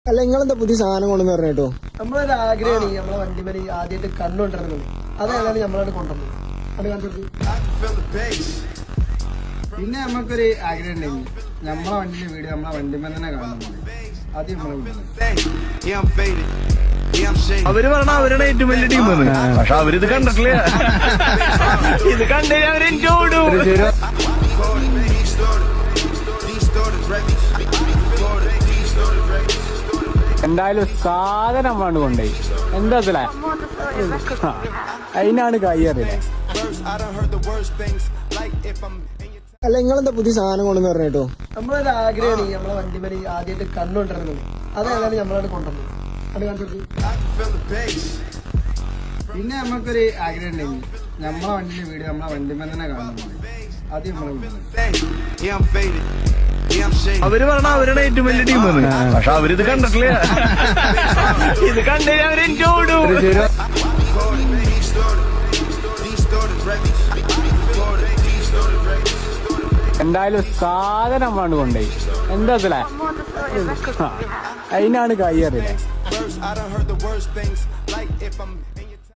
അല്ല നിങ്ങളെന്താ പുതിയ സാധനം കൊണ്ടെന്ന് പറഞ്ഞോ? നമ്മളൊരു ആഗ്രഹമാണ് നമ്മളെ വണ്ടിമേൽ ആദ്യമായിട്ട് കണ്ണുകൊണ്ടിരുന്നത്. അതാണ് നമ്മളോട് കൊണ്ടുവന്നത്. അത് കണ്ടിട്ട് പിന്നെ നമുക്കൊരു ആഗ്രഹം ഉണ്ടെങ്കിൽ നമ്മളെ വണ്ടിന്റെ വീഡിയോ നമ്മളെ വണ്ടിമേൽ തന്നെ കാണുന്നത്. അത് അവര് പറഞ്ഞ അവരുടെ ഏറ്റവും വലിയ ടീമാണ്. പക്ഷെ അവരിത് കണ്ടിട്ടില്ല. ഇത് കണ്ടു അവരെന്തോടും. എന്തായാലും സാധനം നമ്മളാണ് കൊണ്ടുപോയി. എന്താ അതിനാണ് കയ്യറിയില്ലേ. അല്ല നിങ്ങളെന്താ പുതിയ സാധനം കൊണ്ടെന്ന് പറഞ്ഞോ? നമ്മളൊരു ആഗ്രഹമാണ് നമ്മളെ വണ്ടിമേൽ ആദ്യമായിട്ട് കണ്ണുകൊണ്ടിരുന്നത്. അതാണ് നമ്മളോട് കൊണ്ടുവന്നത്. അത് കണ്ടിട്ട് പിന്നെ നമുക്കൊരു ആഗ്രഹം ഉണ്ടെങ്കിൽ നമ്മളെ വണ്ടിന്റെ വീഡിയോ നമ്മളെ വണ്ടിമേൽ തന്നെ കാണുന്നത്. അത് അവര് പറഞ്ഞ അവരുടെ ഏറ്റവും വലിയ ടീമാണ്. പക്ഷെ അവരിത് കണ്ടിട്ടില്ല. ഇത് കണ്ടു അവരെന്തോടും. എന്തായാലും സാധനം നമ്മളാണ് കൊണ്ടുപോയി. എന്താ അതിനാണ് കയ്യറിയില്ലേ.